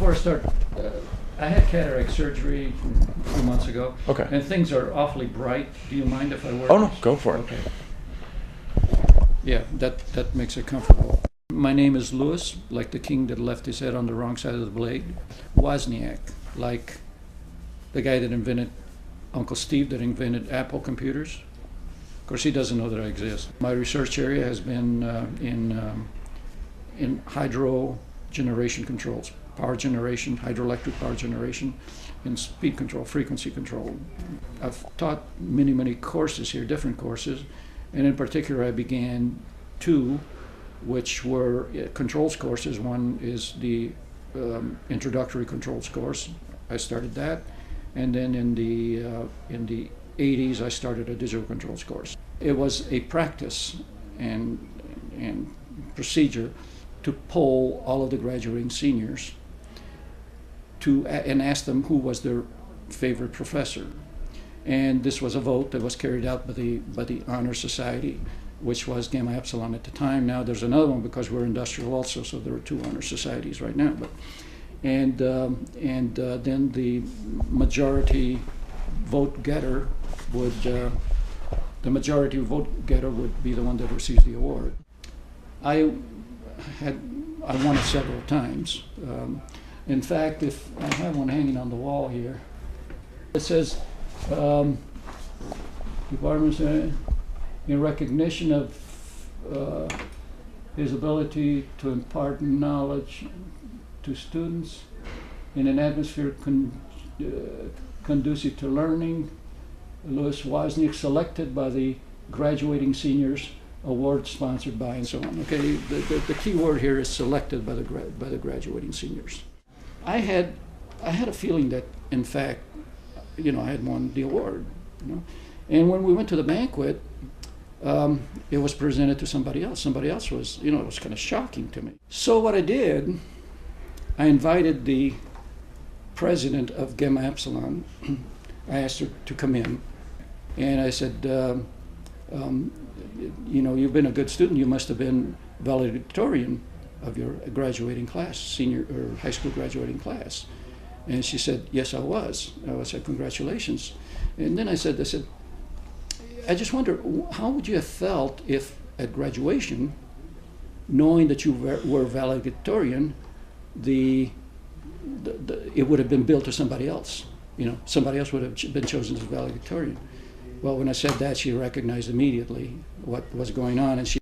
before I start, I had cataract surgery a few months ago. Okay. And things are awfully bright. Do you mind if I wear Oh, no, this? go for it. Okay. Yeah, that makes it comfortable. My name is Louis, like the king that left his head on the wrong side of the blade. Wozniak, like the guy that invented, Uncle Steve that invented Apple computers. Of course, he doesn't know that I exist. My research area has been in hydro generation controls, power generation, hydroelectric power generation, and speed control, frequency control. I've taught many courses here, different courses, and in particular I began two which were controls courses. One is the introductory controls course. I started that, and then in the 80s I started a digital controls course. It was a practice and procedure to poll all of the graduating seniors and ask them who was their favorite professor. And this was a vote that was carried out by the Honor Society, which was Gamma Epsilon at the time. Now there's another one because we're industrial also, so there are two honor societies right now. Then the majority vote getter would be the one that receives the award. I won it several times. In fact, if I have one hanging on the wall here, it says, Department in recognition of his ability to impart knowledge to students in an atmosphere conducive to learning, Louis Wozniak selected by the graduating seniors, award sponsored by, and so on. Okay, the key word here is selected by the graduating seniors. I had a feeling that, in fact, I had won the award. And when we went to the banquet, it was presented to somebody else. Somebody else was, it was kind of shocking to me. So what I did, I invited the president of Gamma Epsilon. I asked her to come in, and I said, you've been a good student. You must have been valedictorian of your graduating class, senior or high school graduating class. And she said, yes, I was. I said, congratulations. And then I said, I just wonder, how would you have felt if at graduation, knowing that you were valedictorian, it would have been billed to somebody else? Somebody else would have been chosen as valedictorian. Well, when I said that, she recognized immediately what was going on, and she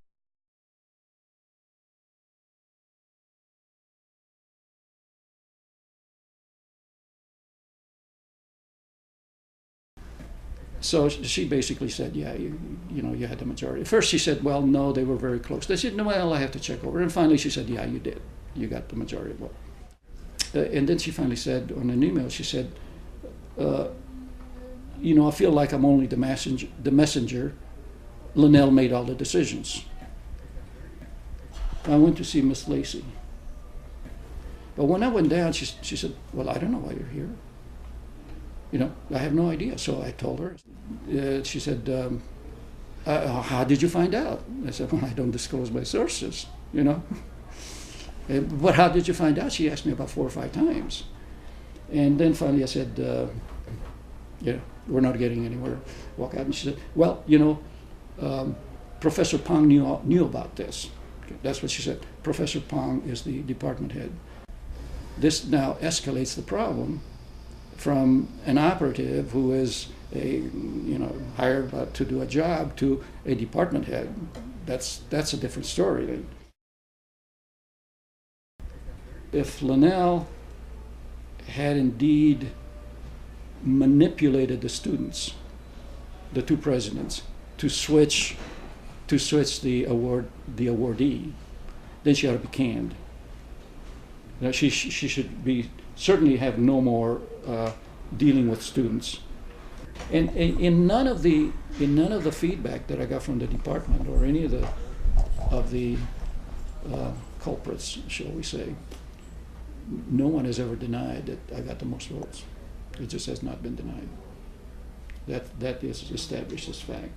So she basically said, yeah, you had the majority. First she said, well, no, they were very close. They said, no, well, I have to check over. And finally she said, yeah, you did. You got the majority vote. And then she finally said on an email, she said, I feel like I'm only the messenger. Linnell made all the decisions. I went to see Miss Lacey. But when I went down, she said, well, I don't know why you're here. I have no idea. So I told her. She said, how did you find out? I said, well, I don't disclose my sources, But how did you find out? She asked me about 4 or 5 times. And then finally I said, we're not getting anywhere. Walk out, and she said, well, Professor Pong knew about this. That's what she said. Professor Pong is the department head. This now escalates the problem from an operative who is hired to do a job to a department head. That's a different story. If Linnell had indeed manipulated the students, the two presidents, to switch the awardee, then she ought to be canned. She should certainly have no more dealing with students. And in none of the feedback that I got from the department or any of the culprits, shall we say, no one has ever denied that I got the most votes. It just has not been denied. That is established as fact.